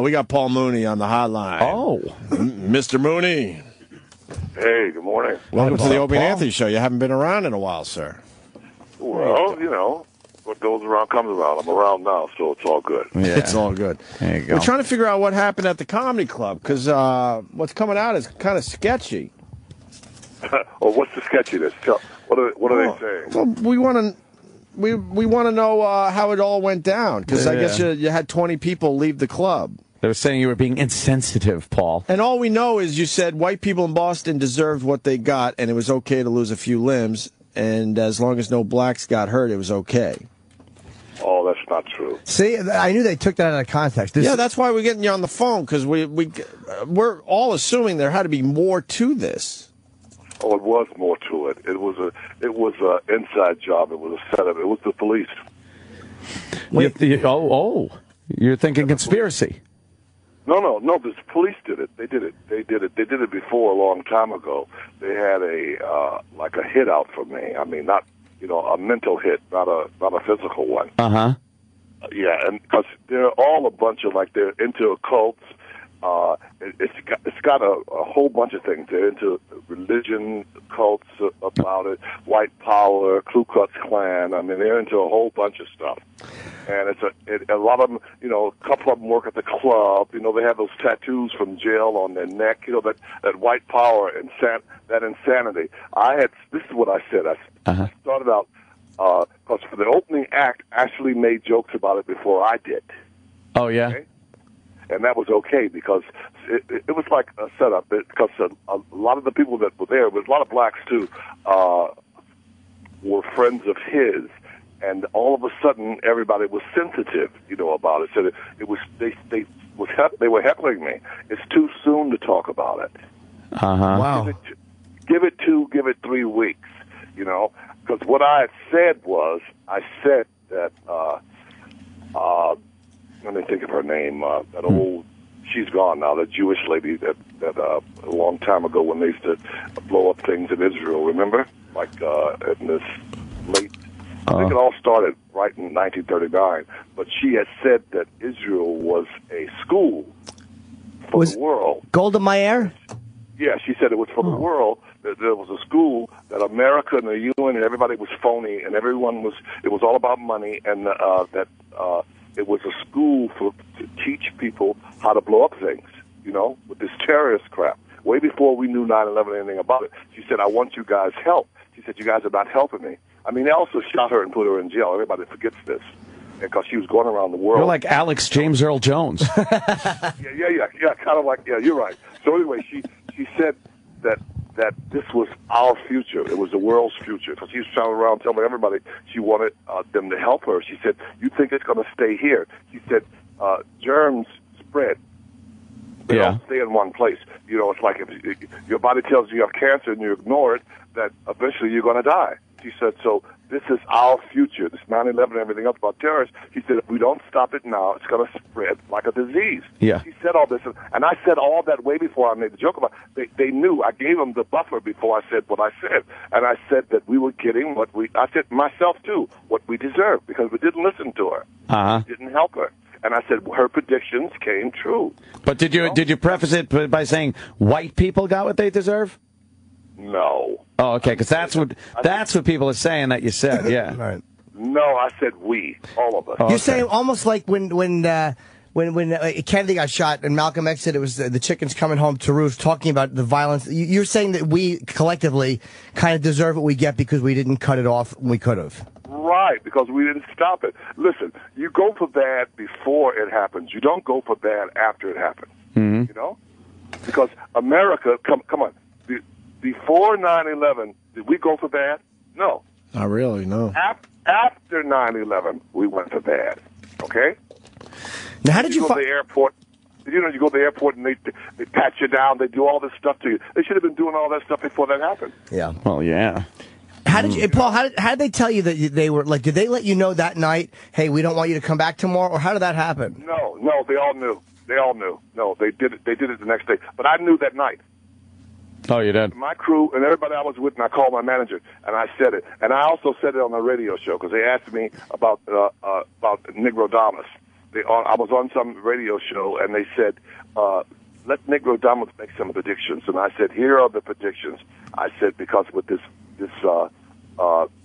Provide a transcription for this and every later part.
We got Paul Mooney on the hotline. Oh. Mr. Mooney. Hey, good morning. Welcome to the Opie and Anthony Show. You haven't been around in a while, sir. Well, you know, what goes around comes around. I'm around now, so it's all good. Yeah. It's all good. There you go. We're trying to figure out what happened at the comedy club, because what's coming out is kind of sketchy. Well, what's the sketchiness? What are they saying? Well, we want to know how it all went down, because I guess you had 20 people leave the club. They were saying you were being insensitive, Paul. And all we know is you said white people in Boston deserved what they got, and it was okay to lose a few limbs, and as long as no blacks got hurt, it was okay. Oh, that's not true. See, I knew they took that out of context. Yeah, that's why we're getting you on the phone, because we're all assuming there had to be more to this. Oh, it was more to it. It was a inside job. It was a setup. It was the police. You're thinking conspiracy. No. The police did it. They did it before a long time ago. They had a hit out for me. I mean, not a mental hit, not a physical one. Yeah, and because they're all a bunch of they're into occults. It's got a whole bunch of things. They're into religion, cults about it, white power, Ku Klux Klan. I mean, they're into a whole bunch of stuff. And a lot of them, a couple of them work at the club. They have those tattoos from jail on their neck. That white power and that insanity. This is what I said. I started out because for the opening act, actually made jokes about it before I did. Oh yeah. Okay? And that was okay because it was like a setup. Because a lot of the people that were there, a lot of blacks too, were friends of his. And all of a sudden, everybody was sensitive, about it. So they were heckling me. It's too soon to talk about it. Wow. Give it 3 weeks, Because what I had said was, that, let me think of her name, that old, she's gone now, that Jewish lady that a long time ago when they used to blow up things in Israel, remember? In this late, I think it all started right in 1939, but she had said that Israel was a school for the world. Golda Meir? Yeah, she said it was for the world. There was a school that America and the UN and everybody was phony, and it was all about money, and it was a school to teach people how to blow up things, with this terrorist crap. Way before we knew 9/11 anything about it. She said, I want you guys' help. She said, you guys are not helping me. I mean, they also shot her and put her in jail. Everybody forgets this. Because she was going around the world. You're like Alex James Earl Jones. Yeah, kind of like, yeah, you're right. So anyway, she said that this was our future. It was the world's future. Because she was traveling around telling everybody she wanted them to help her. She said, you think it's going to stay here? She said, germs spread. They don't stay in one place. It's like if your body tells you have cancer and you ignore it, that eventually you're going to die. She said, so this is our future, this 9/11 and everything else about terrorists. He said, if we don't stop it now, it's going to spread like a disease. Yeah. He said all this, and I said all that way before I made the joke about it. They knew. I gave them the buffer before I said what I said. And I said that we were getting I said myself too, what we deserved, because we didn't listen to her. We didn't help her. And I said her predictions came true. But did you preface it by saying white people got what they deserve? No. Oh, okay, because that's what people are saying that you said, yeah. Right. No, I said we, all of us. You're saying almost like when Kennedy got shot and Malcolm X said it was the chickens coming home to roost, talking about the violence. You're saying that we collectively kind of deserve what we get because we didn't cut it off when we could have. Right, because we didn't stop it. Listen, you go for bad before it happens. You don't go for bad after it happens. Mm-hmm. Because America, come on. Before 9/11, did we go for bad? No. Not really, no. After 9/11, we went for bad. Okay? Now, how did you go to the airport? You go to the airport and they pat you down. They do all this stuff to you. They should have been doing all that stuff before that happened. Yeah. Well, yeah. How did you, Paul? How did they tell you that they were like? Did they let you know that night? Hey, we don't want you to come back tomorrow. Or how did that happen? No. They all knew. No, they did it. They did it the next day. But I knew that night. Oh, you did? My crew and everybody I was with, and I called my manager, and I said it. And I also said it on the radio show because they asked me about Negro Damas. I was on some radio show, and they said, let Negro Dominance make some predictions. And I said, here are the predictions. I said, because with this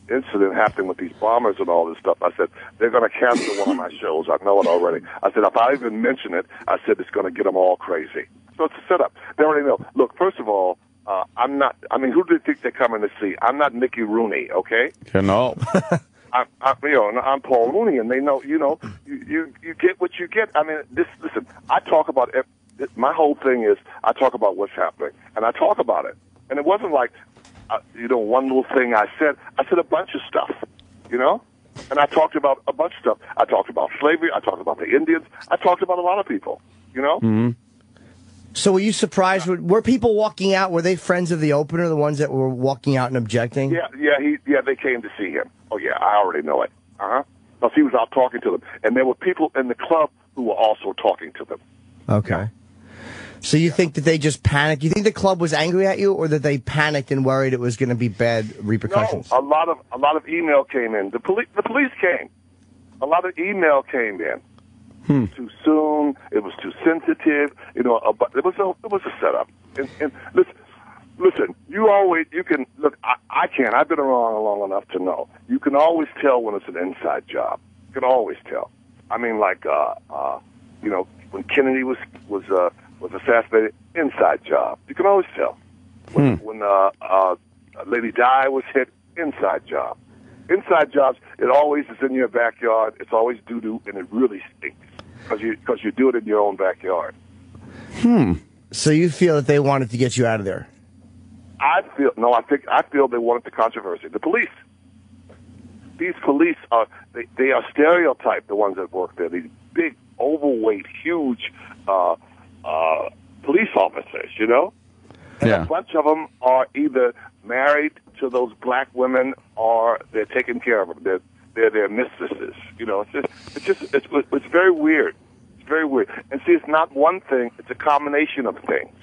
incident happening with these bombers and all this stuff, I said, they're going to cancel one of my shows. I know it already. I said, if I even mention it, I said, it's going to get them all crazy. So it's a setup. They already know. Look, first of all, I'm not, I mean, who do they think they're coming to see? I'm not Mickey Rooney, okay? You know. I'm Paul Mooney, and they know, you get what you get. I mean, listen, I talk about, my whole thing is, I talk about what's happening, and I talk about it. And it wasn't like, one little thing I said a bunch of stuff, and I talked about a bunch of stuff. I talked about slavery. I talked about the Indians. I talked about a lot of people, Mm-hmm. So were you surprised? Were people walking out? Were they friends of the opener, the ones that were walking out and objecting? Yeah, they came to see him. Oh, yeah, I already know it. Because he was out talking to them. And there were people in the club who were also talking to them. Okay. So you think that they just panicked? You think the club was angry at you, or that they panicked and worried it was going to be bad repercussions? No, a lot of email came in. The police came. A lot of email came in. Too soon. It was too sensitive. It was a setup. And listen. You can look. I can't. I've been around long enough to know. You can always tell when it's an inside job. You can always tell. I mean, like when Kennedy was assassinated, inside job. You can always tell. When Lady Di was hit, inside job. Inside jobs, it always is in your backyard. It's always doo-doo, and it really stinks because you do it in your own backyard. So you feel that they wanted to get you out of there? I feel they wanted the controversy. The police. These police are they are stereotyped, the ones that work there. These big, overweight, huge police officers, And a bunch of them are either married to those black women or they're taking care of them. They're their mistresses. It's very weird. It's very weird. And see, it's not one thing. It's a combination of things.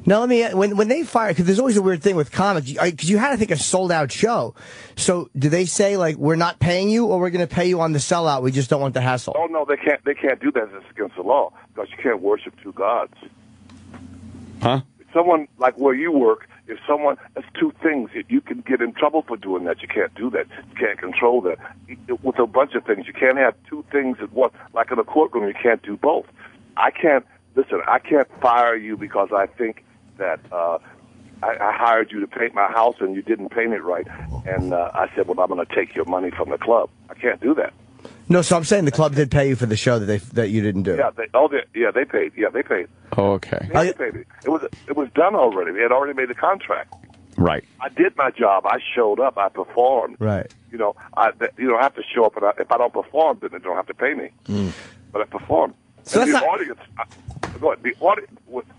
Now, when they fire, because there's always a weird thing with comics, because you had, I think, a sold-out show. So do they say, like, we're not paying you, or we're going to pay you on the sellout, we just don't want the hassle? Oh, no, they can't do that. It's against the law, because you can't worship two gods. Huh? If someone, like where you work, that's two things. You can get in trouble for doing that. You can't do that. You can't control that. With a bunch of things, you can't have two things at once. Like in a courtroom, you can't do both. I can't fire you because I think that I hired you to paint my house and you didn't paint it right. And I said, well, I'm going to take your money from the club. I can't do that. No, so I'm saying the club did pay you for the show that you didn't do. Yeah, they paid. Yeah, they paid. Oh, okay. They paid me. It was done already. They had already made the contract. Right. I did my job. I showed up. I performed. Right. I have to show up, and if I don't perform, then they don't have to pay me. But I performed. So and that's the audience.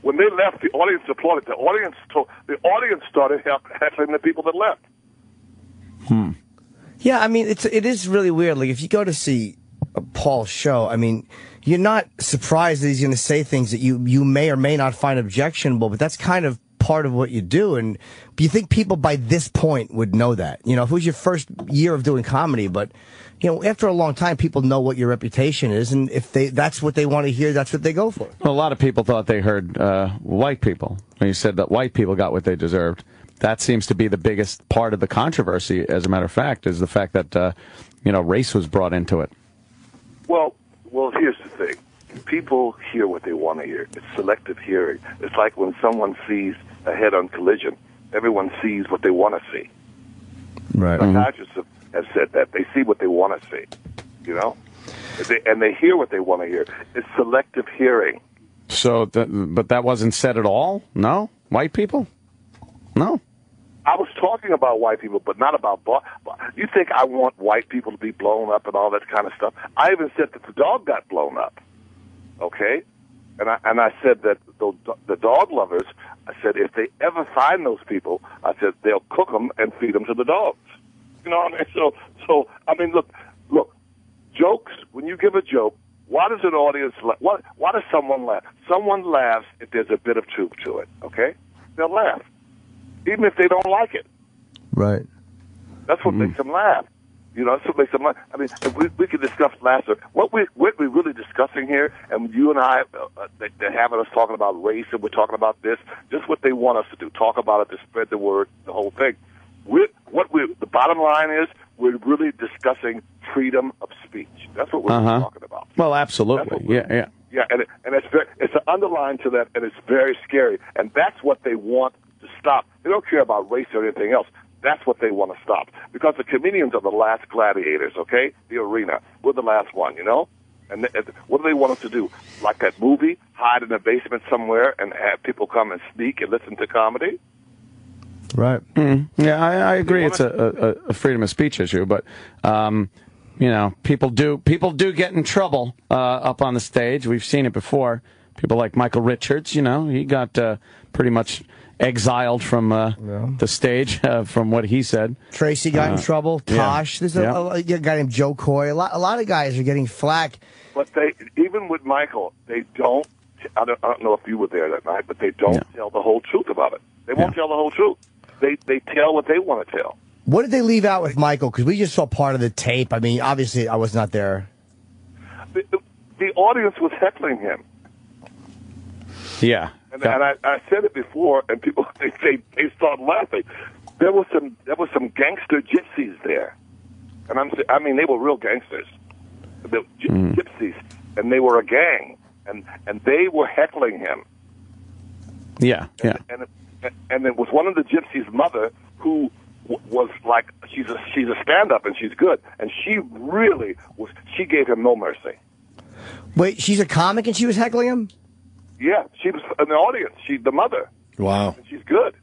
When they left, the audience applauded. The audience started heckling the people that left. Yeah, I mean, it is really weird. Like, if you go to see Paul's show, I mean, you're not surprised that he's going to say things that you may or may not find objectionable, but that's kind of part of what you do. And do you think people by this point would know that? If it was your first year of doing comedy, but, after a long time, people know what your reputation is, and if that's what they want to hear, that's what they go for. Well, a lot of people thought they heard white people. When you said that white people got what they deserved. That seems to be the biggest part of the controversy, as a matter of fact, is the fact that, race was brought into it. Well, here's the thing. People hear what they want to hear. It's selective hearing. It's like when someone sees a head-on collision, everyone sees what they want to see. Right. Psychiatrists have said that. They see what they want to see, and they hear what they want to hear. It's selective hearing. So, but that wasn't said at all? No? White people? No. I was talking about white people, but not about... You think I want white people to be blown up and all that kind of stuff? I even said that the dog got blown up, okay? And I said that the dog lovers, I said, if they ever find those people, I said, they'll cook them and feed them to the dogs. You know what I mean? So I mean, look, jokes, when you give a joke, why does an audience why does someone laugh? Someone laughs if there's a bit of truth to it, okay? They'll laugh. Even if they don't like it. Right. That's what makes them laugh. You know, so make some money. I mean, if we could discuss laughter. What we're really discussing here, and you and I, they're having us talking about race, and we're talking about this, just what they want us to do. Talk about it, to spread the word, the whole thing. The bottom line is, we're really discussing freedom of speech. That's what we're talking about. Well, absolutely. Yeah. Yeah, and it's an underline to that, and it's very scary. And that's what they want to stop. They don't care about race or anything else. That's what they want to stop. Because the comedians are the last gladiators, okay? The arena. We're the last one, you know? And what do they want us to do? Like that movie, hide in a basement somewhere and have people come and sneak and listen to comedy? Right. Yeah, I agree. It's a freedom of speech issue, but you know, people do get in trouble up on the stage. We've seen it before. People like Michael Richards, you know, he got pretty much exiled from the stage from what he said. Tracy got in trouble. Tosh. There's a guy named Joe Coy. A lot of guys are getting flack. But even with Michael, they don't. I don't know if you were there that night, but they don't tell the whole truth about it. They won't tell the whole truth. They tell what they want to tell. What did they leave out with Michael? Because we just saw part of the tape. I mean, obviously, I was not there. The audience was heckling him. Yeah. And I said it before, and people they start laughing. There was some gangster gypsies there, and I mean they were real gangsters, gypsies, and they were a gang, and they were heckling him. Yeah. And it was one of the gypsies' mother who was like she's a stand-up and she's good, and she really was. She gave him no mercy. Wait, she's a comic and she was heckling him? Yeah, she was in the audience. She's the mother. Wow. And she's good.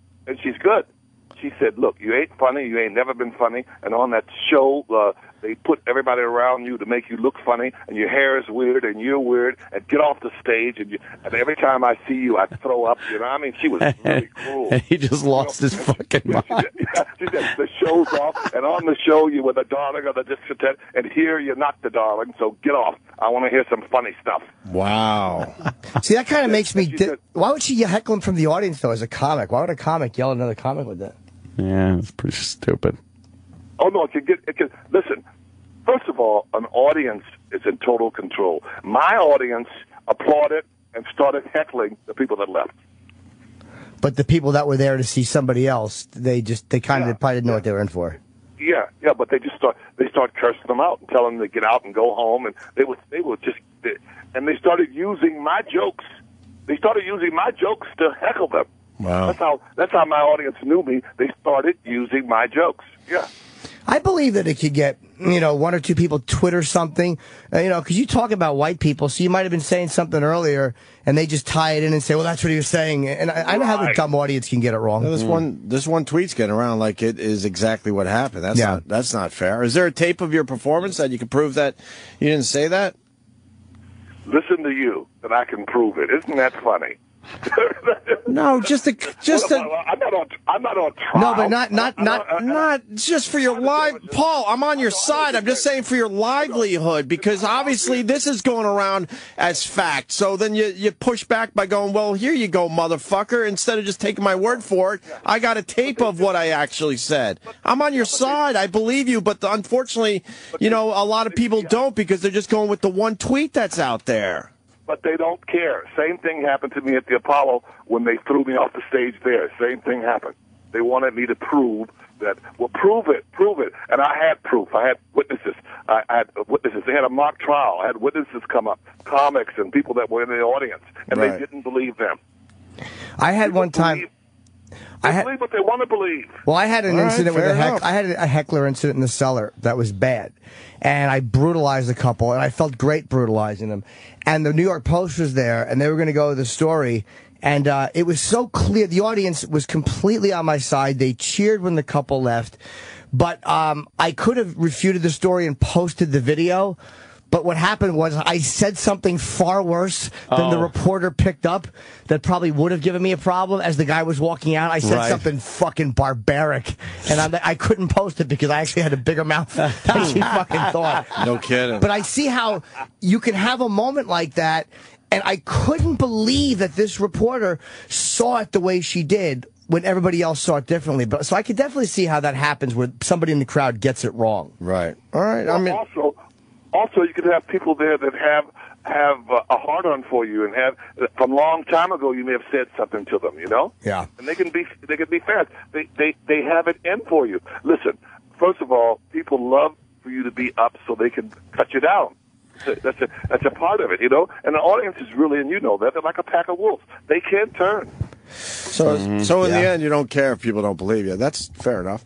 She said, "Look, you ain't funny. You ain't never been funny. And on that show, they put everybody around you to make you look funny. And your hair is weird, and you're weird. And get off the stage. And every time I see you, I throw up. You know, I mean, she was really cruel. And he just lost his fucking mind. She said, the show's off, and on the show you were the darling of the discotheque, and here you're not the darling. So get off. I want to hear some funny stuff." Wow. See, that kind of makes me. Why would she heckle him from the audience though? As a comic, why would a comic yell at another comic with that? Yeah, it's pretty stupid. Oh, no, listen, first of all, an audience is in total control. My audience applauded and started heckling the people that left. But the people that were there to see somebody else, they probably didn't know what they were in for. Yeah, but they start cursing them out and telling them to get out and go home, and they started using my jokes. They started using my jokes to heckle them. Wow. That's how my audience knew me. They started using my jokes. Yeah. I believe that it could get, one or two people Twitter something, because you talk about white people, so you might have been saying something earlier, and they just tie it in and say, well, that's what he was saying. And I know how the dumb audience can get it wrong. This one tweet's getting around like it is exactly what happened. That's not fair. Is there a tape of your performance that you can prove that you didn't say that? Listen to you, that I can prove it. Isn't that funny? No, I'm not on trial. No, but not just for your Paul, I'm on your side. I'm just saying for your livelihood, because obviously this is going around as fact. So then you push back by going, well, here you go, motherfucker. Instead of just taking my word for it, I got a tape of what I actually said. I'm on your side. I believe you, but unfortunately, a lot of people don't, because they're just going with the one tweet that's out there. But they don't care. Same thing happened to me at the Apollo when they threw me off the stage there. Same thing happened. They wanted me to prove that, well, prove it. And I had proof. I had witnesses. They had a mock trial. I had witnesses come up, comics and people that were in the audience, and they didn't believe them. I had one time. They believe what they want to believe. Well, I had an incident with I had a heckler incident in the cellar that was bad. And I brutalized a couple, and I felt great brutalizing them. And the New York Post was there, and they were going to go with the story. And it was so clear. The audience was completely on my side. They cheered when the couple left. But I could have refuted the story and posted the video. But what happened was I said something far worse than the reporter picked up that probably would have given me a problem. As the guy was walking out, I said something fucking barbaric. And I couldn't post it because I actually had a bigger mouth than she fucking thought. No kidding. But I see how you can have a moment like that. And I couldn't believe that this reporter saw it the way she did. when everybody else saw it differently. But so I could definitely see how that happens where somebody in the crowd gets it wrong. Right. All right. Well, I mean, also you could have people there that have a hard on for you, and have from a long time ago you may have said something to them, Yeah. and they can be fast. They have it in for you. Listen, first of all, people love for you to be up so they can cut you down. That's a part of it, And the audience is really, and that, they're like a pack of wolves. They can't turn. So in the end, you don't care if people don't believe you. That's fair enough.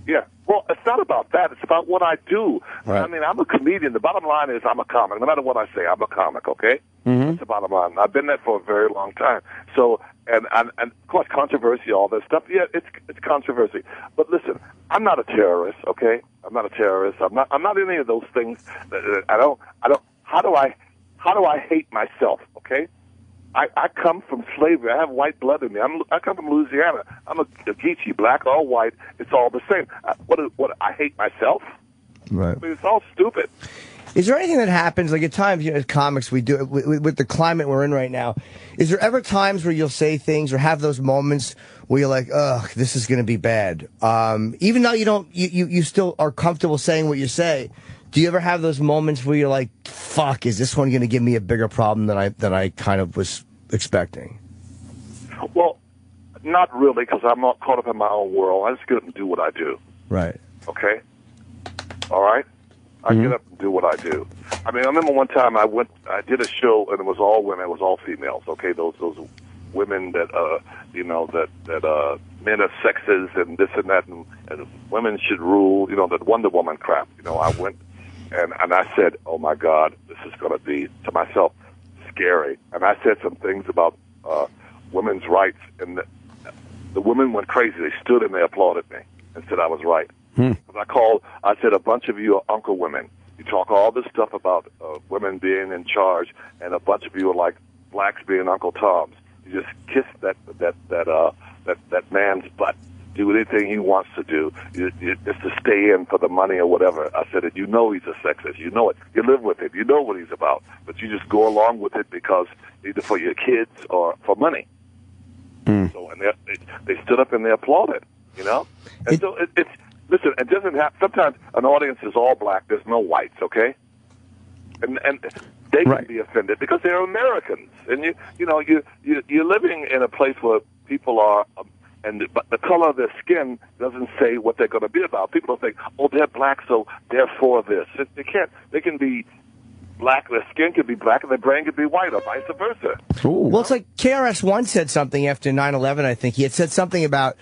Yeah. Well, it's not about that. It's about what I do. Right. I mean, I'm a comedian. The bottom line is I'm a comic. No matter what I say, I'm a comic, okay? That's the bottom line. I've been that for a very long time. So, and of course, controversy, all this stuff. Yeah, it's controversy. But listen, I'm not a terrorist, okay? I'm not a terrorist. I'm not any of those things. I don't. How do I hate myself, okay? I come from slavery. I have white blood in me. I come from Louisiana. I'm a Geechee, black or white. It's all the same. What I hate myself? Right. I mean, it's all stupid. Is there anything that happens, like at times, as comics, we do it with the climate we're in right now? Is there ever times where you'll say things or have those moments where you're like, ugh, this is going to be bad? Even though you still are comfortable saying what you say, do you ever have those moments where you're like, fuck, is this one going to give me a bigger problem than I kind of was expecting? Well, not really, because I'm not caught up in my own world. I just get up and do what I do. Right. Okay? All right? I get up and do what I do. I mean, I remember one time I did a show, and it was all women, it was all females, okay? Those women that, that men are sexes and this and that, and women should rule, that Wonder Woman crap. I went, and I said, oh, my God, this is going to be, to myself, scary. And I said some things about women's rights, and the women went crazy. They stood and they applauded me and said I was right. I said, a bunch of you are uncle women. You talk all this stuff about women being in charge, and a bunch of you are like blacks being Uncle Toms. You just kiss that man's butt, do anything he wants to do, just to stay in for the money or whatever. I said, he's a sexist. You know it. You live with it. You know what he's about. But you just go along with it because either for your kids or for money. So, and they stood up and they applauded, And so it's listen, it doesn't have. Sometimes an audience is all black. There's no whites, okay? And they can be offended because they're Americans, and you're living in a place where people are. But the color of their skin doesn't say what they're going to be about. People don't think, oh, they're black, so they're for this. They can't. They can be black. Their skin could be black, and their brain could be white, or vice versa. Well, it's like KRS-One said something after 9/11. I think he had said something about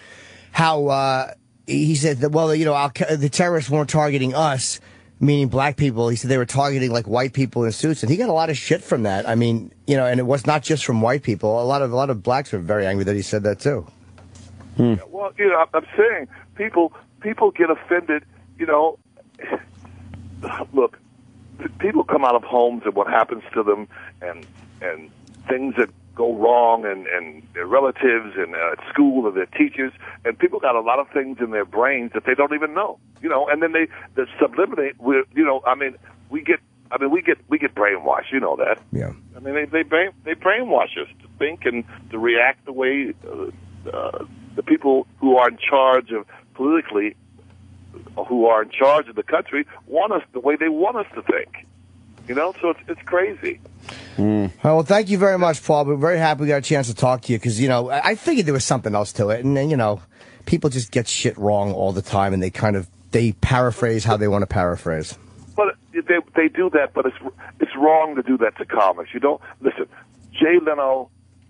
how he said that, well, the terrorists weren't targeting us, meaning black people. He said they were targeting like white people in suits, and he got a lot of shit from that. I mean, and it was not just from white people. A lot of blacks were very angry that he said that too. Yeah, well, I'm saying people get offended. Look, people come out of homes and what happens to them, and things that go wrong, and their relatives, and at school, and their teachers, and people got a lot of things in their brains that they don't even know. And then they subliminate. We get brainwashed. You know that. Yeah. I mean, they brainwash us to think and to react the way the people who are in charge of politically, who are in charge of the country, want us the way they want us to think. So it's crazy. Well, thank you very much, Paul. We're very happy we got a chance to talk to you because, I figured there was something else to it. And then, people just get shit wrong all the time, and they paraphrase how they want to paraphrase. But they do that, but it's wrong to do that to comics. You don't listen. Jay Leno,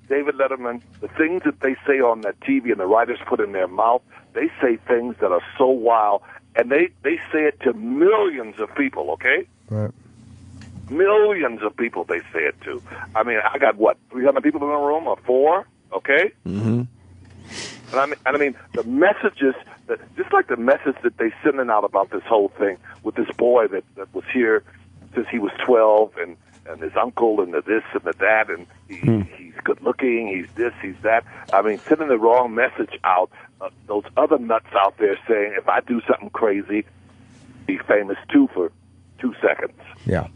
David Letterman, the things that they say on that TV and the writers put in their mouth, they say things that are so wild, and they say it to millions of people, okay? Right. Millions of people they say it to. I mean, I got, 300 people in the room, or 4, okay? Mm-hmm. And I mean, the messages, just like the message that they sending out about this whole thing with this boy that was here since he was 12, and his uncle, and the this and the that, and he's good looking, he's this, he's that. I mean, sending the wrong message out. Those other nuts out there saying, if I do something crazy, be famous too for 2 seconds. Yeah.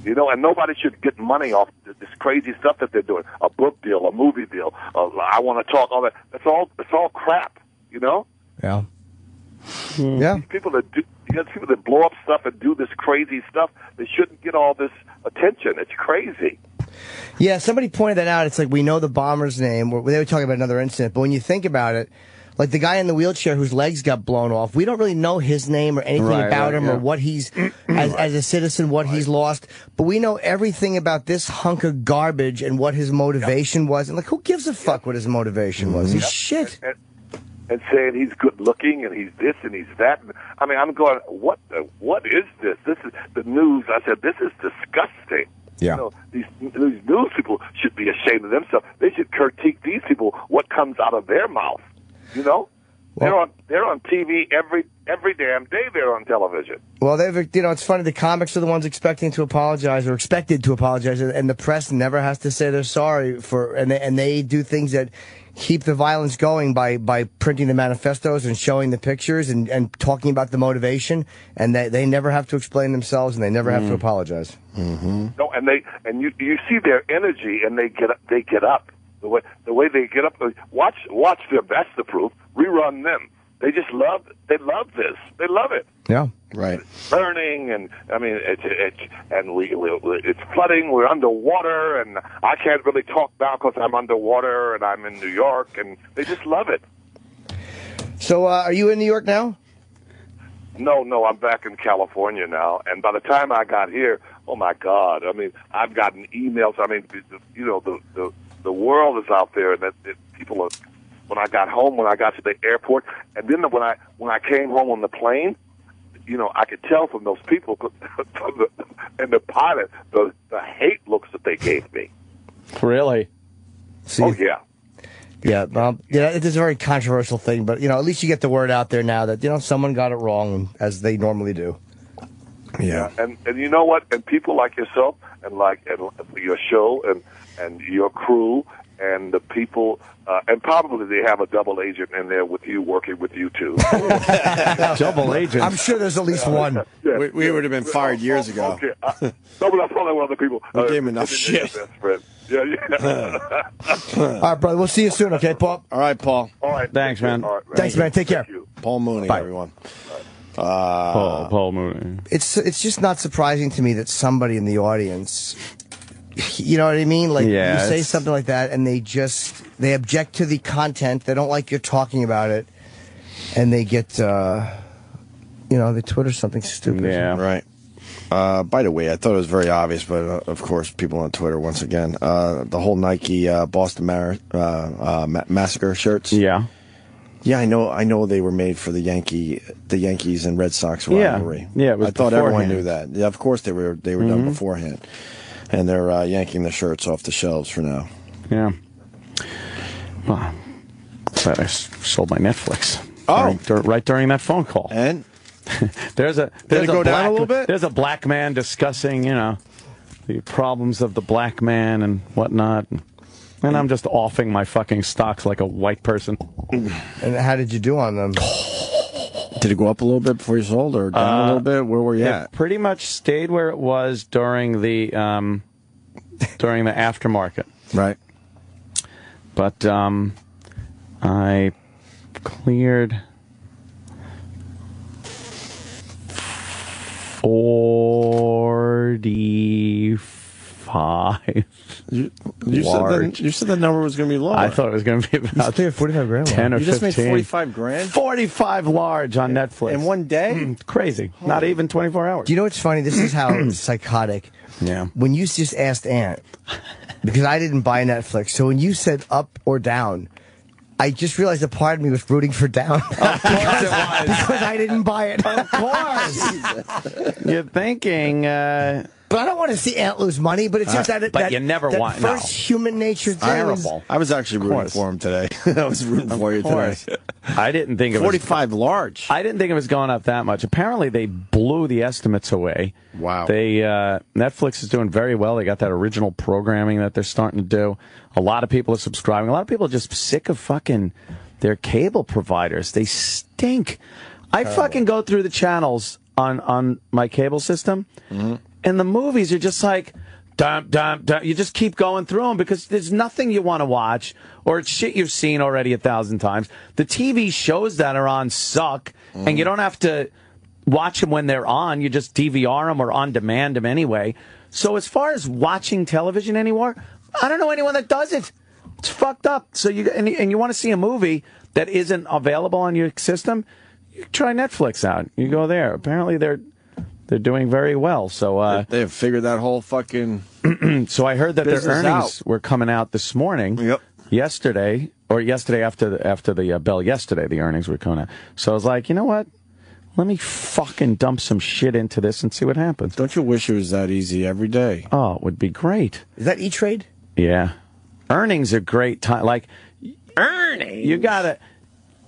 You know, and nobody should get money off this crazy stuff that they're doing. A book deal, a movie deal, I want to talk, all that. It's all crap, you know? Yeah. Yeah. These people that people that blow up stuff and do this crazy stuff, they shouldn't get all this attention. It's crazy. Yeah, somebody pointed that out. It's like we know the bomber's name. They were talking about another incident, but when you think about it, like the guy in the wheelchair whose legs got blown off, we don't really know his name or anything about him or what he's, as a citizen, what he's lost. But we know everything about this hunk of garbage and what his motivation was. And like, who gives a fuck what his motivation was? He's shit. And saying he's good looking and he's this and he's that. I mean, I'm going, what is this? This is the news. I said, this is disgusting. Yeah. You know, these news people should be ashamed of themselves. They should critique these people, what comes out of their mouth. You know, well, they're on TV every damn day. They're on television. Well, it's funny. The comics are the ones expected to apologize, and the press never has to say they're sorry and they do things that keep the violence going by printing the manifestos and showing the pictures and talking about the motivation, and they never have to explain themselves and they never have to apologize. Mm-hmm. No, and you see their energy and they get up. The way they get up, watch them. That's the proof. Rerun them. They just love this. They love it. Yeah, right. It's burning, and I mean, it's flooding. We're underwater, and I can't really talk now because I'm underwater and I'm in New York, and they just love it. So, are you in New York now? No, I'm back in California now. And by the time I got here, oh my God! I mean, I've gotten emails. I mean, you know, the world is out there, and that people are. When I got home, when I got to the airport, and then when I came home on the plane, you know, I could tell from those people and the pilot the hate looks that they gave me. Really? See, oh yeah. Yeah, it is a very controversial thing, but you know, at least you get the word out there now that someone got it wrong, as they normally do. Yeah, and you know what? And people like yourself and your show and your crew and the people, and probably they have a double agent in there with you, working with you too. Double agent? I'm sure there's at least one. Yeah, we would have been fired years ago. Okay, no, but that's probably one of the people. We gave him enough shit. Yeah. All right, brother. We'll see you soon, okay, Paul? All right, Paul. All right. Thanks, man. All right, Thanks, man. Take care. Paul Mooney, Bye. everyone. Paul Mooney. It's just not surprising to me that somebody in the audience, you know what I mean? Like, you say something like that, and they object to the content. They don't like you're talking about it, and they get, they Twitter something stupid. Yeah. Right. By the way, I thought it was very obvious, but of course, people on Twitter, once again, the whole Nike Boston Massacre shirts. Yeah. Yeah, I know they were made for the Yankees and Red Sox rivalry. Yeah, it was I thought beforehand. everyone knew that. Yeah, of course they were done beforehand, and they're yanking the shirts off the shelves for now. Yeah. Well, glad I sold my Netflix. Oh, right during that phone call. And there's did it go down a little bit? There's a black man discussing, the problems of the black man and whatnot. And I'm just offing my fucking stocks like a white person. And how did you do on them? Did it go up a little bit before you sold, or down a little bit? Where were you at? It pretty much stayed where it was during the aftermarket. Right. But I cleared 45. You said the number was going to be lower. I thought it was going to be about 45 grand. 10 or you just 15. made 45 grand? 45 large on Netflix. In one day? Crazy. Not even 24 hours. Do you know what's funny? This is how psychotic. Yeah. When you just asked Ant, because I didn't buy Netflix, so when you said up or down, I just realized a part of me was rooting for down. Of course it was. Because I didn't buy it. Of course. You're thinking... But I don't want to see Ant lose money, but it's just that you never that want first human nature thing. I was actually rooting for him today. I was rooting for you today. I didn't think it was 45 large. I didn't think it was going up that much. Apparently, they blew the estimates away. Wow. They Netflix is doing very well. They got that original programming that they're starting to do. A lot of people are subscribing. A lot of people are just sick of fucking their cable providers. They stink. I fucking go through the channels on my cable system. And the movies are just like, dum, dum, dum. You just keep going through them because there's nothing you want to watch, or it's shit you've seen already 1,000 times. The TV shows that are on suck, and you don't have to watch them when they're on. You just DVR them or on demand them anyway. So as far as watching television anymore, I don't know anyone that does it. It's fucked up. So you want to see a movie that isn't available on your system, you try Netflix out. You go there. Apparently they're doing very well. So they have figured that whole fucking. So I heard that their earnings out. were coming out this morning. Yep. Yesterday after the bell yesterday, the earnings were coming out. So I was like, you know what? Let me fucking dump some shit into this and see what happens. Don't you wish it was that easy every day? Oh, it would be great. Is that E-Trade? Yeah. Earnings are great time. Like, Earnings? you gotta,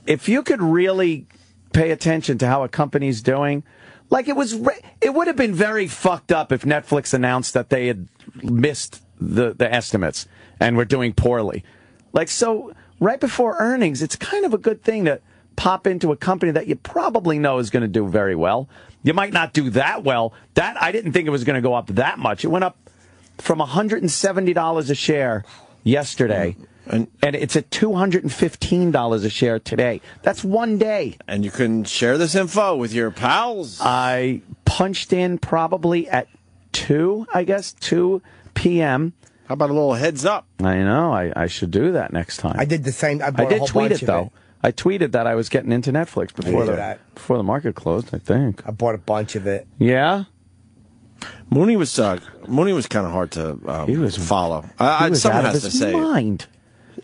if you could really pay attention to how a company's doing, like it would have been very fucked up if Netflix announced that they had missed the estimates and were doing poorly. Like, so right before earnings, it's kind of a good thing to pop into a company that you probably know is going to do very well. You might not do that well. That I didn't think it was going to go up that much. It went up from $170 a share yesterday, and it's at $215 a share today. That's one day. And you can share this info with your pals. I punched in probably at 2 p.m. How about a little heads up? I know. I should do that next time. I did the same. I did tweet it, though. I tweeted that I was getting into Netflix before the market closed, I think. I bought a bunch of it. Yeah? Mooney was kind of hard to follow. He was someone out of has his to say mind.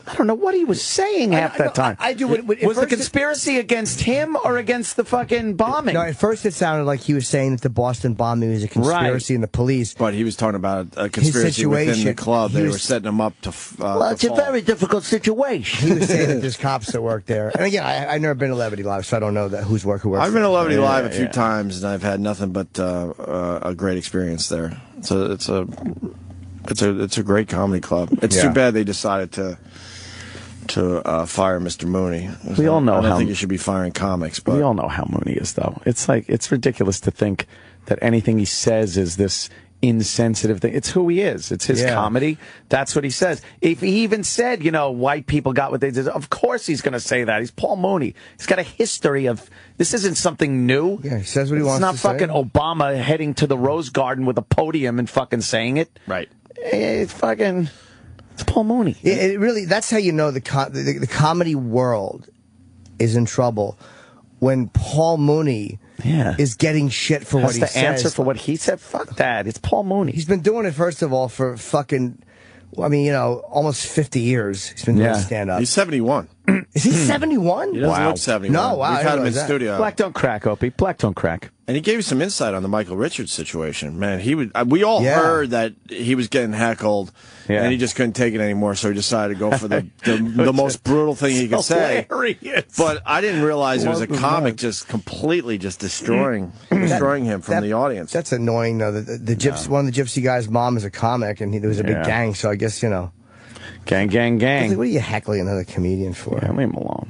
I don't know what he was saying half that time. I do. Was the conspiracy against him or against the fucking bombing? No, at first it sounded like he was saying that the Boston bombing was a conspiracy in the police. But he was talking about a conspiracy within the club. They were setting him up to well, it's a very difficult situation. He was saying that there's cops that work there. And again, I've never been to Levity Live, so I don't know who's who works. I've been to Levity Live a few times, and I've had nothing but a great experience there. It's a great comedy club. It's too bad they decided to fire Mr. Mooney. We all know I don't think you should be firing comics, but we all know how Mooney is, though. It's like it's ridiculous to think that anything he says is this insensitive thing. It's who he is. It's his comedy. That's what he says. If he even said, white people got what they did, of course he's going to say that. He's Paul Mooney. He's got a history of this. Isn't something new. Yeah, he says what he wants to say. It's not fucking Obama heading to the Rose Garden with a podium and fucking saying it. Right. It's fucking. It's Paul Mooney. It really, that's how you know the comedy world is in trouble when Paul Mooney is getting shit for what he says. That's the answer for what he said? Fuck that. It's Paul Mooney. He's been doing it, first of all, for fucking, almost 50 years. He's been doing stand-up. He's 71. Is he 71? He doesn't look 71. No, wow. We've had him in studio. Black don't crack, Opie. Black don't crack. And he gave you some insight on the Michael Richards situation. Man, we all heard that he was getting heckled, and he just couldn't take it anymore, so he decided to go for the most brutal thing he could say. Hilarious. But I didn't realize it was a comic just completely destroying him from the audience. That's annoying, though. One of the Gypsy guy's mom is a comic, and there was a big gang, so I guess, Gang. What are you heckling another comedian for? Yeah, leave him alone.